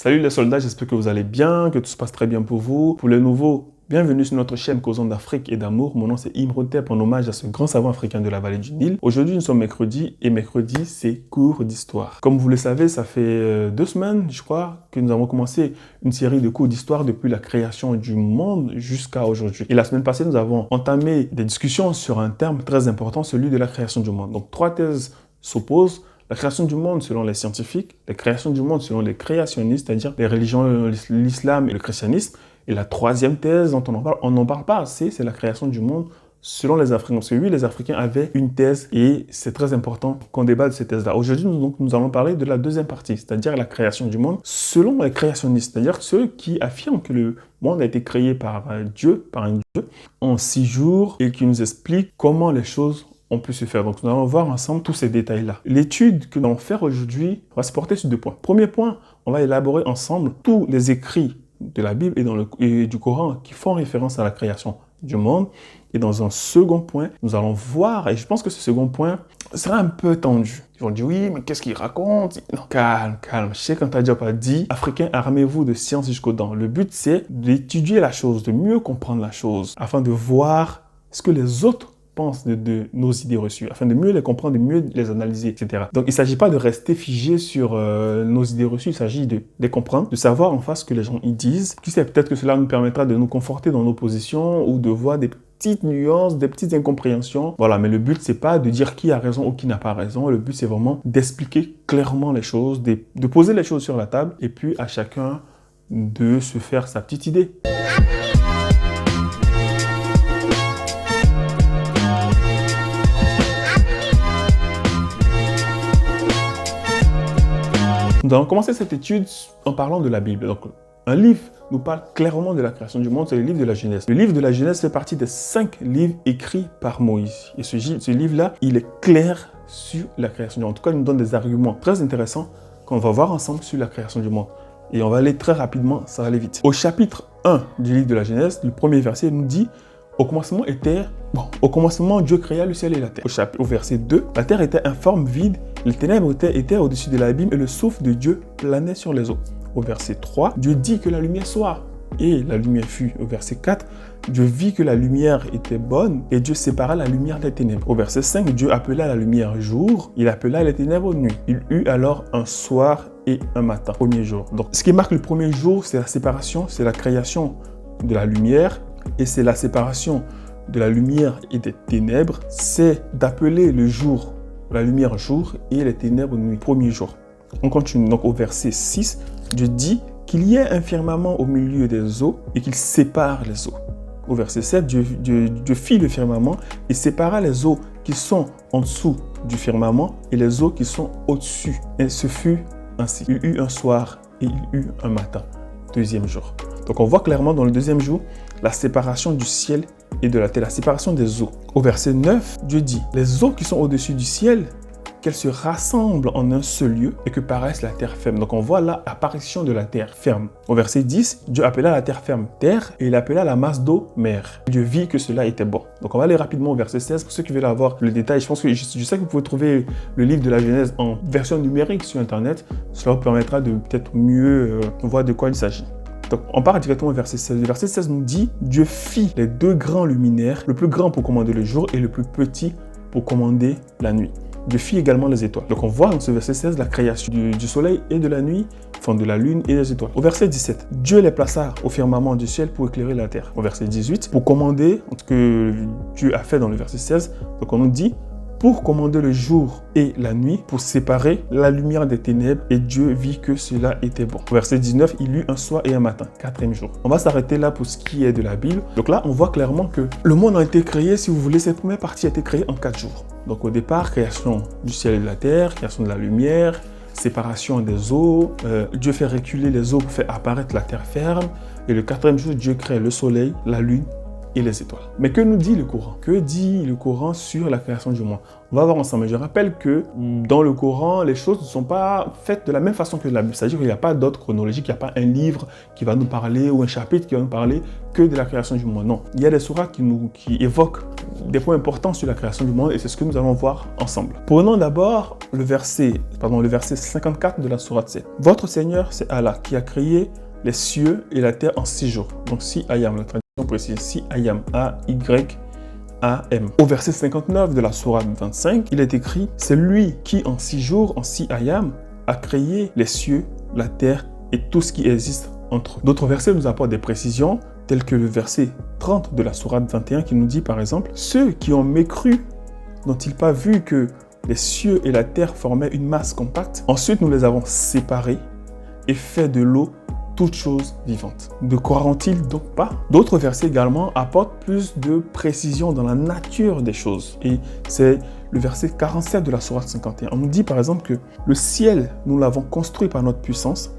Salut les soldats, j'espère que vous allez bien, que tout se passe très bien pour vous. Pour les nouveaux, bienvenue sur notre chaîne Causons d'Afrique et d'amour. Mon nom c'est Imhotep en hommage à ce grand savant africain de la vallée du Nil. Aujourd'hui nous sommes mercredi et mercredi c'est cours d'histoire. Comme vous le savez, ça fait 2 semaines, je crois, que nous avons commencé une série de cours d'histoire depuis la création du monde jusqu'à aujourd'hui. Et la semaine passée, nous avons entamé des discussions sur un terme très important, celui de la création du monde. Donc 3 thèses s'opposent. La création du monde selon les scientifiques, la création du monde selon les créationnistes, c'est-à-dire les religions, l'islam et le christianisme. Et la troisième thèse dont on n'en parle pas assez, c'est la création du monde selon les Africains. Parce que oui, les Africains avaient une thèse et c'est très important qu'on débatte de cette thèse-là. Aujourd'hui, nous allons parler de la deuxième partie, c'est-à-dire la création du monde selon les créationnistes, c'est-à-dire ceux qui affirment que le monde a été créé par Dieu, par un Dieu, en 6 jours et qui nous expliquent comment les choses on peut se faire. Donc, nous allons voir ensemble tous ces détails-là. L'étude que nous allons faire aujourd'hui va se porter sur 2 points. Premier point, on va élaborer ensemble tous les écrits de la Bible et du Coran qui font référence à la création du monde. Et dans un second point, nous allons voir, et je pense que ce second point sera un peu tendu. Ils vont dire, oui, mais qu'est-ce qu'il raconte? Non, calme. Je sais quand Diop a dit, Africains, armez-vous de science jusqu'aux dents. Le but, c'est d'étudier la chose, de mieux comprendre la chose, afin de voir ce que les autres pensent de nos idées reçues, afin de mieux les comprendre, de mieux les analyser, etc. Donc, il ne s'agit pas de rester figé sur nos idées reçues, il s'agit de les comprendre, de savoir en face ce que les gens y disent. Qui sait, peut-être que cela nous permettra de nous conforter dans nos positions ou de voir des petites nuances, des petites incompréhensions. Voilà, mais le but, c'est pas de dire qui a raison ou qui n'a pas raison. Le but, c'est vraiment d'expliquer clairement les choses, de poser les choses sur la table et puis à chacun de se faire sa petite idée. Nous allons commencer cette étude en parlant de la Bible. Donc, un livre nous parle clairement de la création du monde, c'est le livre de la Genèse. Le livre de la Genèse fait partie des 5 livres écrits par Moïse. Et ce livre-là, il est clair sur la création du monde. En tout cas, il nous donne des arguments très intéressants qu'on va voir ensemble sur la création du monde. Et on va aller très rapidement, ça va aller vite. Au chapitre 1 du livre de la Genèse, le premier verset nous dit « Au commencement, Dieu créa le ciel et la terre. » Au verset 2, « La terre était informe, vide, les ténèbres étaient au-dessus de l'abîme et le souffle de Dieu planait sur les eaux. » Au verset 3, Dieu dit que la lumière soit et la lumière fut. Au verset 4, Dieu vit que la lumière était bonne et Dieu sépara la lumière des ténèbres. Au verset 5, Dieu appela la lumière jour, il appela les ténèbres nuit. Il eut alors un soir et un matin, premier jour. Donc, ce qui marque le premier jour, c'est la séparation, c'est la création de la lumière et c'est la séparation de la lumière et des ténèbres. C'est d'appeler le jour, la lumière jour et les ténèbres nuit, premier jour. On continue donc au verset 6, Dieu dit qu'il y ait un firmament au milieu des eaux et qu'il sépare les eaux. Au verset 7, Dieu fit le firmament et sépara les eaux qui sont en dessous du firmament et les eaux qui sont au-dessus. Et ce fut ainsi. Il eut un soir et il eut un matin, deuxième jour. Donc on voit clairement dans le deuxième jour la séparation du ciel et de la terre, la séparation des eaux. Au verset 9, Dieu dit, les eaux qui sont au-dessus du ciel, qu'elles se rassemblent en un seul lieu et que paraisse la terre ferme. Donc on voit là l'apparition de la terre ferme. Au verset 10, Dieu appela la terre ferme terre et il appela la masse d'eau mer. Dieu vit que cela était bon. Donc on va aller rapidement au verset 16. Pour ceux qui veulent avoir le détail, je sais que vous pouvez trouver le livre de la Genèse en version numérique sur Internet. Cela vous permettra de peut-être mieux voir de quoi il s'agit. Donc, on part directement au verset 16. Le verset 16 nous dit « Dieu fit les 2 grands luminaires, le plus grand pour commander le jour et le plus petit pour commander la nuit. Dieu fit également les étoiles. » Donc, on voit dans ce verset 16 la création du soleil et de la nuit, enfin de la lune et des étoiles. Au verset 17, Dieu les plaça au firmament du ciel pour éclairer la terre. Au verset 18, pour commander ce que Dieu a fait dans le verset 16, donc on nous dit pour commander le jour et la nuit, pour séparer la lumière des ténèbres, et Dieu vit que cela était bon. Au verset 19, il eut un soir et un matin, 4e jour. On va s'arrêter là pour ce qui est de la Bible. Donc là, on voit clairement que le monde a été créé, si vous voulez, cette première partie a été créée en 4 jours. Donc au départ, création du ciel et de la terre, création de la lumière, séparation des eaux, Dieu fait reculer les eaux pour faire apparaître la terre ferme, et le 4e jour, Dieu crée le soleil, la lune et les étoiles. Mais que nous dit le Coran? Que dit le Coran sur la création du monde? On va voir ensemble. Je rappelle que dans le Coran, les choses ne sont pas faites de la même façon que la Bible. C'est-à-dire qu'il n'y a pas d'ordre chronologique, il n'y a pas un livre qui va nous parler ou un chapitre qui va nous parler que de la création du monde. Non, il y a des sourates qui évoquent des points importants sur la création du monde et c'est ce que nous allons voir ensemble. Prenons d'abord le verset 54 de la sourate 7. Votre Seigneur, c'est Allah qui a créé les cieux et la terre en 6 jours. Donc 6 ayam, la traduction précise, 6 ayam, A-Y-A-M. Au verset 59 de la sourate 25, il est écrit « C'est lui qui en 6 jours, en 6 ayam, a créé les cieux, la terre et tout ce qui existe entre eux. » D'autres versets nous apportent des précisions, tels que le verset 30 de la sourate 21 qui nous dit par exemple « Ceux qui ont mécru n'ont-ils pas vu que les cieux et la terre formaient une masse compacte? Ensuite, nous les avons séparés et fait de l'eau toutes choses vivantes. Ne croiront-ils donc pas? D'autres versets également apportent plus de précision dans la nature des choses. Et c'est le verset 47 de la sourate 51. On nous dit par exemple que le ciel, nous l'avons construit par notre puissance,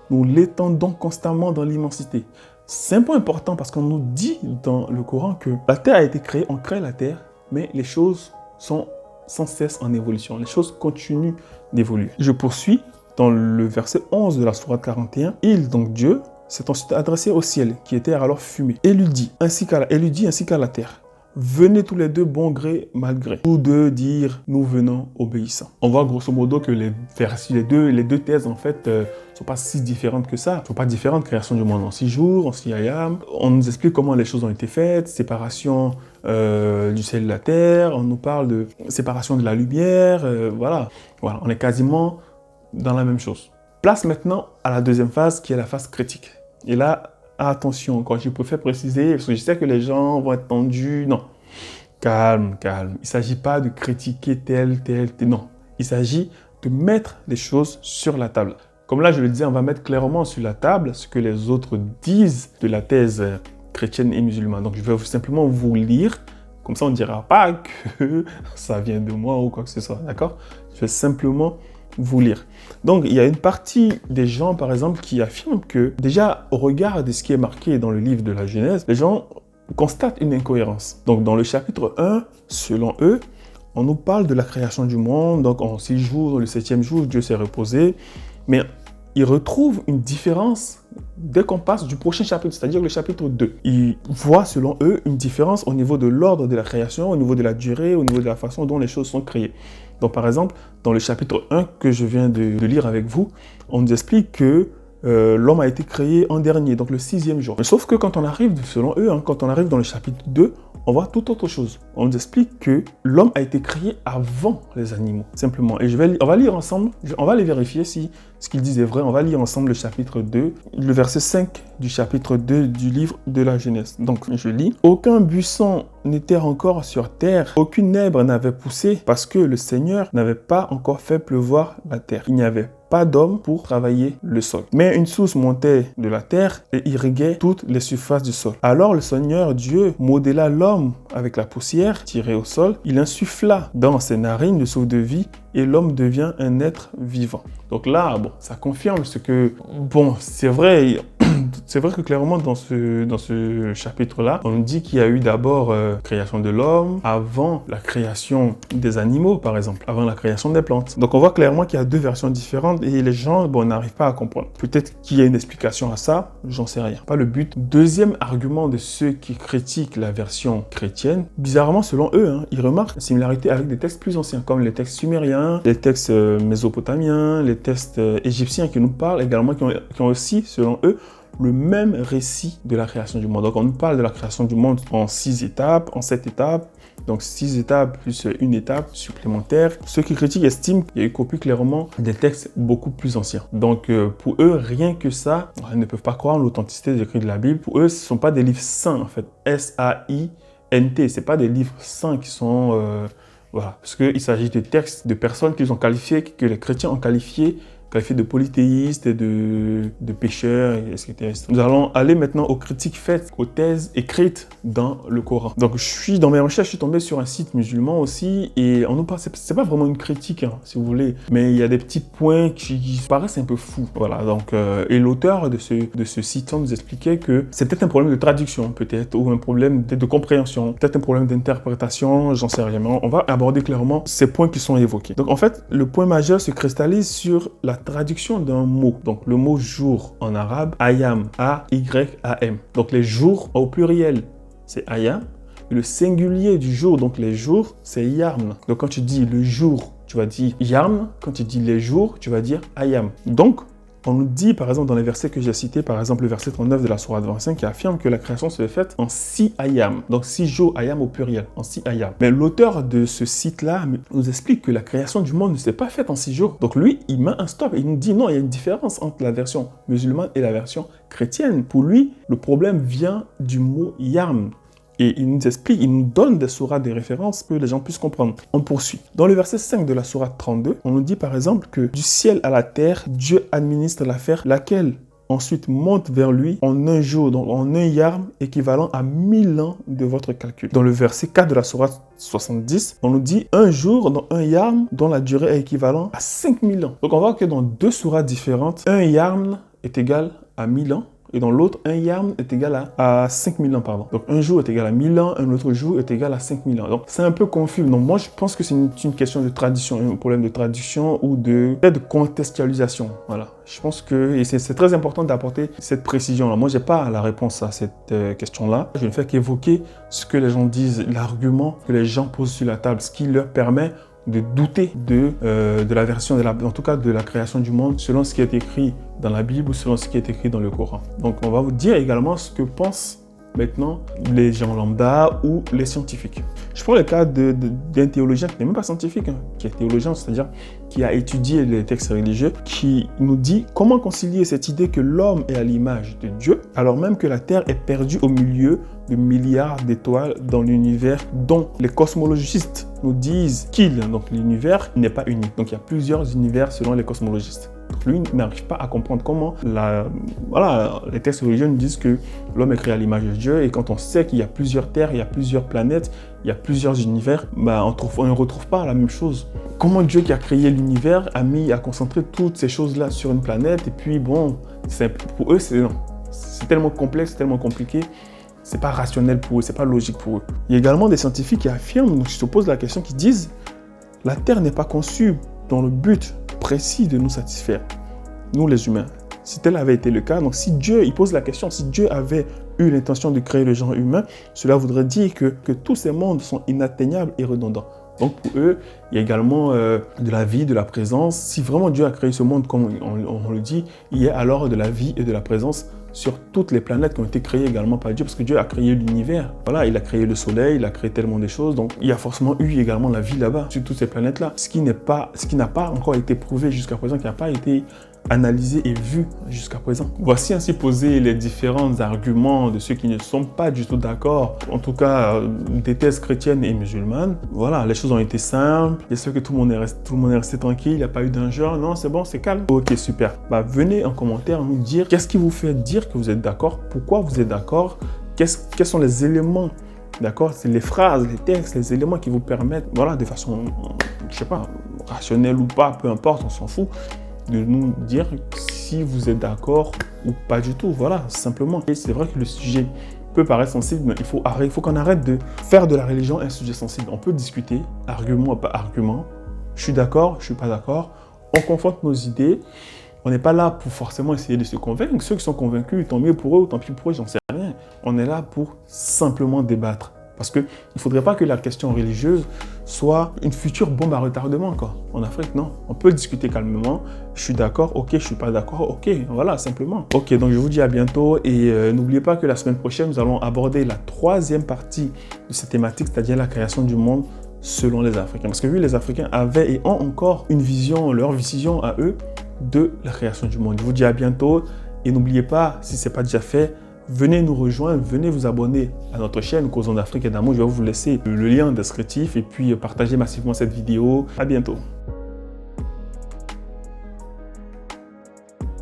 nous l'étendons constamment dans l'immensité. C'est un point important parce qu'on nous dit dans le Coran que la terre a été créée, on crée la terre, mais les choses sont sans cesse en évolution. Les choses continuent d'évoluer. Je poursuis. Dans le verset 11 de la sourate 41, il, donc Dieu, s'est ensuite adressé au ciel, qui était alors fumé, et lui dit, ainsi qu'à la terre, venez tous les deux bon gré, mal gré. Tous deux dire, nous venons obéissants. On voit grosso modo que les deux thèses, en fait, ne sont pas si différentes que ça. Ne sont pas différentes, création du monde en 6 jours, en 6 ayam. On nous explique comment les choses ont été faites, séparation du ciel et de la terre, on nous parle de séparation de la lumière, voilà, on est quasiment dans la même chose. Place maintenant à la deuxième phase qui est la phase critique. Et là, attention, quand je préfère préciser, parce que je sais que les gens vont être tendus, non. Calme. Il ne s'agit pas de critiquer tel, non. Il s'agit de mettre les choses sur la table. Comme là, je le disais, on va mettre clairement sur la table ce que les autres disent de la thèse chrétienne et musulmane. Donc, je vais simplement vous lire. Comme ça, on ne dira pas que ça vient de moi ou quoi que ce soit, d'accord? Je vais simplement vous lire. Donc, il y a une partie des gens, par exemple, qui affirment que, déjà, au regard de ce qui est marqué dans le livre de la Genèse, les gens constatent une incohérence. Donc, dans le chapitre 1, selon eux, on nous parle de la création du monde. Donc, en 6 jours, le 7e jour, Dieu s'est reposé. Mais ils retrouvent une différence dès qu'on passe du prochain chapitre, c'est-à-dire le chapitre 2. Ils voient, selon eux, une différence au niveau de l'ordre de la création, au niveau de la durée, au niveau de la façon dont les choses sont créées. Donc, par exemple, dans le chapitre 1 que je viens de lire avec vous, on nous explique que l'homme a été créé en dernier, donc le 6e jour. Mais sauf que quand on arrive, selon eux, quand on arrive dans le chapitre 2, on voit tout autre chose. On nous explique que l'homme a été créé avant les animaux, simplement. Et on va lire ensemble, on va les vérifier si ce qu'ils disent est vrai. On va lire ensemble le chapitre 2, le verset 5 du chapitre 2 du livre de la Genèse. Donc, je lis. « Aucun buisson n'était encore sur terre, aucune herbe n'avait poussé, parce que le Seigneur n'avait pas encore fait pleuvoir la terre. Il n'y avait pas d'homme pour travailler le sol. Mais une source montait de la terre et irriguait toutes les surfaces du sol. Alors le Seigneur Dieu modéla l'homme avec la poussière tirée au sol. Il insuffla dans ses narines le souffle de vie et l'homme devient un être vivant. » Donc là, bon, ça confirme ce que... Bon, c'est vrai que clairement dans ce chapitre-là, on dit qu'il y a eu d'abord création de l'homme avant la création des animaux, par exemple, avant la création des plantes. Donc on voit clairement qu'il y a deux versions différentes et les gens, bon, n'arrivent pas à comprendre. Peut-être qu'il y a une explication à ça, j'en sais rien. Pas le but. Deuxième argument de ceux qui critiquent la version chrétienne, bizarrement selon eux, ils remarquent la similarité avec des textes plus anciens, comme les textes sumériens, les textes mésopotamiens, les textes égyptiens qui nous parlent également, qui ont aussi, selon eux, le même récit de la création du monde. Donc, on nous parle de la création du monde en 6 étapes, en 7 étapes. Donc, 6 étapes plus une étape supplémentaire. Ceux qui critiquent estiment qu'il y a eu copie clairement des textes beaucoup plus anciens. Donc, pour eux, rien que ça, ils ne peuvent pas croire en l'authenticité des écrits de la Bible. Pour eux, ce ne sont pas des livres saints, en fait. S-A-I-N-T. Ce ne sont pas des livres saints qui sont... voilà. Parce qu'il s'agit de textes de personnes qu'ils ont qualifiées, que les chrétiens ont qualifiés qualifiés de polythéistes et de pécheurs et extraterrestres. Nous allons aller maintenant aux critiques faites, aux thèses écrites dans le Coran. Donc dans mes recherches, je suis tombé sur un site musulman aussi et on nous parle, c'est pas vraiment une critique, hein, si vous voulez, mais il y a des petits points qui paraissent un peu fous. Voilà, donc, et l'auteur de ce site nous expliquait que c'est peut-être un problème de traduction, peut-être, ou un problème de compréhension, peut-être un problème d'interprétation, j'en sais rien. On va aborder clairement ces points qui sont évoqués. Donc en fait, le point majeur se cristallise sur la traduction d'un mot. Donc le mot jour en arabe, ayam, A-Y-A-M. Donc les jours au pluriel, c'est ayam. Et le singulier du jour, donc les jours, c'est yarm. Donc quand tu dis le jour, tu vas dire yarm. Quand tu dis les jours, tu vas dire ayam. Donc, on nous dit, par exemple, dans les versets que j'ai cités, par exemple, le verset 39 de la sourate 25, qui affirme que la création se fait en 6 ayam. Donc 6 jours, ayam au pluriel, en 6 ayam. Mais l'auteur de ce site-là nous explique que la création du monde ne s'est pas faite en 6 jours. Donc lui, il met un stop et il nous dit non, il y a une différence entre la version musulmane et la version chrétienne. Pour lui, le problème vient du mot yam. Et il nous explique, il nous donne des sourates, des références que les gens puissent comprendre. On poursuit. Dans le verset 5 de la sourate 32, on nous dit par exemple que du ciel à la terre, Dieu administre l'affaire, laquelle ensuite monte vers lui en un jour, donc en un yarm, équivalent à 1000 ans de votre calcul. Dans le verset 4 de la sourate 70, on nous dit un jour dans un yarm dont la durée est équivalente à 5000 ans. Donc on voit que dans deux sourates différentes, un yarm est égal à 1000 ans. Et dans l'autre, un yarm est égal à 5000 ans, pardon. Donc un jour est égal à 1000 ans, un autre jour est égal à 5000 ans. Donc c'est un peu confus. Donc moi, je pense que c'est une question de traduction, un problème de traduction ou de contextualisation. Voilà. Je pense que c'est très important d'apporter cette précision-là. Moi, j'ai pas la réponse à cette question-là. Je ne fais qu'évoquer ce que les gens disent, l'argument que les gens posent sur la table, ce qui leur permet de douter de la version, en tout cas de la création du monde, selon ce qui est écrit dans la Bible ou selon ce qui est écrit dans le Coran. Donc on va vous dire également ce que pensent maintenant les gens lambda ou les scientifiques. Je prends le cas d'un théologien qui n'est même pas scientifique, hein, qui est théologien, c'est-à-dire qui a étudié les textes religieux, qui nous dit comment concilier cette idée que l'homme est à l'image de Dieu, alors même que la Terre est perdue au milieu de milliards d'étoiles dans l'univers, dont les cosmologistes nous disent donc l'univers n'est pas unique. Donc il y a plusieurs univers selon les cosmologistes. Lui n'arrive pas à comprendre comment les textes religieux nous disent que l'homme est créé à l'image de Dieu, et quand on sait qu'il y a plusieurs terres, il y a plusieurs planètes, il y a plusieurs univers, on ne retrouve pas la même chose. Comment Dieu qui a créé l'univers a concentré toutes ces choses-là sur une planète, et puis bon, pour eux c'est tellement complexe, c'est tellement compliqué. C'est pas rationnel pour eux, c'est pas logique pour eux. Il y a également des scientifiques qui affirment, donc qui se posent la question, qui disent la Terre n'est pas conçue dans le but précis de nous satisfaire, nous les humains. Si tel avait été le cas, donc si Dieu, il pose la question, si Dieu avait eu l'intention de créer le genre humain, cela voudrait dire que tous ces mondes sont inatteignables et redondants. Donc pour eux, il y a également de la vie, de la présence. Si vraiment Dieu a créé ce monde, comme on le dit, il y a alors de la vie et de la présence sur toutes les planètes qui ont été créées également par Dieu, parce que Dieu a créé l'univers. Voilà, il a créé le soleil, il a créé tellement de choses, donc il y a forcément eu également la vie là-bas, sur toutes ces planètes-là. Ce qui n'a pas encore été prouvé jusqu'à présent, qui n'a pas été analysé et vu jusqu'à présent. Voici ainsi posés les différents arguments de ceux qui ne sont pas du tout d'accord, en tout cas des thèses chrétiennes et musulmanes. Voilà, les choses ont été simples, j'espère que tout le monde est resté tranquille, il n'y a pas eu d'injure, non c'est bon, c'est calme. Ok, super. Venez en commentaire nous dire qu'est-ce qui vous fait dire que vous êtes d'accord, pourquoi vous êtes d'accord, quels sont les éléments, d'accord, c'est les phrases, les textes, les éléments qui vous permettent, voilà, de façon, je sais pas, rationnelle ou pas, peu importe, on s'en fout, de nous dire si vous êtes d'accord ou pas du tout. Voilà, simplement. Et c'est vrai que le sujet peut paraître sensible, mais il faut qu'on arrête de faire de la religion un sujet sensible. On peut discuter, argument par argument. Je suis d'accord, je suis pas d'accord. On confronte nos idées. On n'est pas là pour forcément essayer de se convaincre. Ceux qui sont convaincus, tant mieux pour eux, tant pis pour eux, j'en sais rien. On est là pour simplement débattre. Parce qu'il ne faudrait pas que la question religieuse soit une future bombe à retardement, quoi. En Afrique, non. On peut discuter calmement. Je suis d'accord, ok, je suis pas d'accord, ok. Voilà, simplement. Ok, donc je vous dis à bientôt. Et n'oubliez pas que la semaine prochaine, nous allons aborder la troisième partie de cette thématique, c'est-à-dire la création du monde selon les Africains. Parce que oui, les Africains avaient et ont encore une vision, leur vision à eux, de la création du monde. Je vous dis à bientôt. Et n'oubliez pas, si ce n'est pas déjà fait, venez nous rejoindre, venez vous abonner à notre chaîne Causons d'Afrique et d'amour. Je vais vous laisser le lien descriptif et puis partagez massivement cette vidéo. À bientôt.